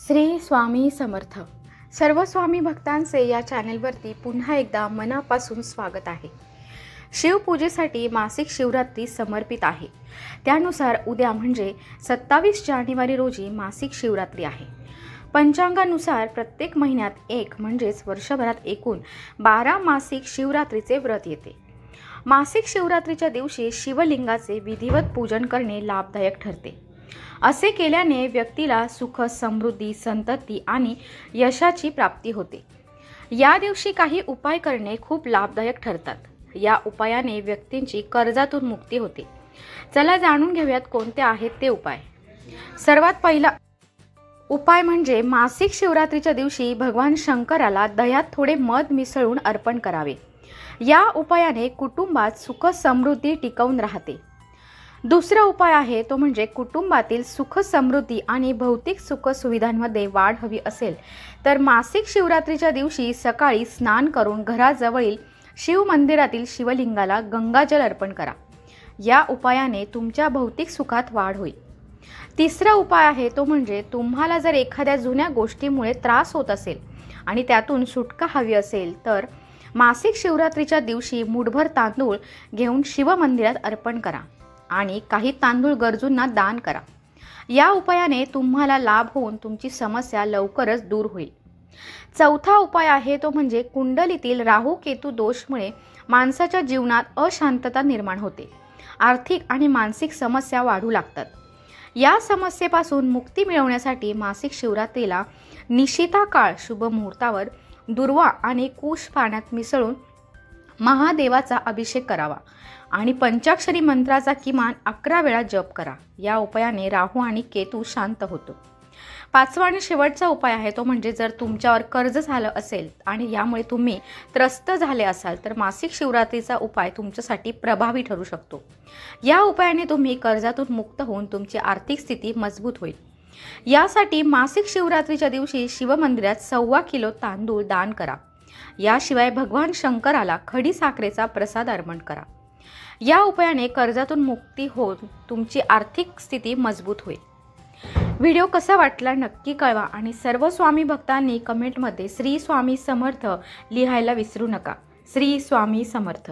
श्री स्वामी समर्थ। सर्व स्वामी भक्तांचे या चॅनेलवरती पुन्हा एकदा मनापासून स्वागत आहे। शिवपूजेसाठी मासिक शिवरात्री समर्पित आहे। त्यानुसार उद्या म्हणजे 27 जानेवारी रोजी मासिक शिवरात्री आहे। पंचांगानुसार प्रत्येक महिन्यात एक म्हणजेच वर्षभरात एकूण 12 मासिक शिवरात्रीचे व्रत येते। मासिक शिवरात्रीच्या दिवशी शिवलिंगाचे विधिवत पूजन करणे लाभदायक ठरते। असे केल्याने व्यक्तीला सुख, समृद्धी, संतती आणि यशाची प्राप्ती होते। या दिवशी काही उपाय करणे खूप लाभदायक ठरतात। या उपायाने व्यक्तींची कर्जातून मुक्ती होते। चला जाणून घेऊयात कोणते आहेत ते उपाय। सर्वात पहिला उपाय म्हणजे मासिक शिवरात्रीच्या दिवशी भगवान शंकराला दह्यात थोडे मध मिसळून अर्पण करावे। या उपायाने कुटुंबात सुख समृद्धी टिकवून राहते। दुसरा उपाय आहे तो म्हणजे कुटुंबातील सुख समृद्धी आणि भौतिक सुख सुविधांमध्ये वाढ हवी असेल तर मासिक शिवरात्रीच्या दिवशी सकाळी स्नान करून घराजवळील शिव मंदिरातील शिवलिंगाला गंगाजल अर्पण करा। या उपायाने तुमच्या भौतिक सुखात वाढ होईल। तिसरा उपाय आहे तो म्हणजे तुम्हाला जर एखाद्या जुन्या गोष्टीमुळे त्रास होत असेल आणि त्यातून सुटका हवी असेल तर मासिक शिवरात्रीच्या दिवशी मूठभर तांदूळ घेऊन शिव मंदिरात अर्पण करा आणि काही तांदूळ गरजूंना दान करा। या उपायाने तुम्हाला लाभ होऊन तुमची समस्या लवकरच दूर होईल। चौथा उपाय आहे तो म्हणजे कुंडलीतील राहू केतू दोषमुळे माणसाच्या जीवनात अशांतता निर्माण होते। आर्थिक आणि मानसिक समस्या वाढू लागतात। या समस्येपासून मुक्ती मिळवण्यासाठी मासिक शिवरात्रीला निशिता काळ शुभ मुहूर्तावर दुर्वा आणि कुश पाण्यात मिसळून महादेवाचा अभिषेक करावा आणि पंचाक्षरी मंत्राचा किमान 11 वेळा जप करा। या उपायाने राहू आणि केतू शांत होतो। पाचवा आणि शेवटचा उपाय आहे तो म्हणजे जर तुमच्यावर कर्ज झालं असेल आणि यामुळे तुम्ही त्रस्त झाले असाल तर मासिक शिवरात्रीचा उपाय तुमच्यासाठी प्रभावी ठरू शकतो। या उपायाने तुम्ही कर्जातून मुक्त होऊन तुमची आर्थिक स्थिती मजबूत होईल। यासाठी मासिक शिवरात्रीच्या दिवशी शिवमंदिरात 1.25 किलो तांदूळ दान करा। याशिवाय भगवान शंकराला खडी साखरेचा प्रसाद अर्पण करा। या उपायाने कर्जातून मुक्ती होऊन तुमची आर्थिक स्थिती मजबूत होईल। व्हिडिओ कसा वाटला नक्की कळवा आणि सर्व स्वामी भक्तांनी कमेंटमध्ये श्री स्वामी समर्थ लिहायला विसरू नका। श्री स्वामी समर्थ।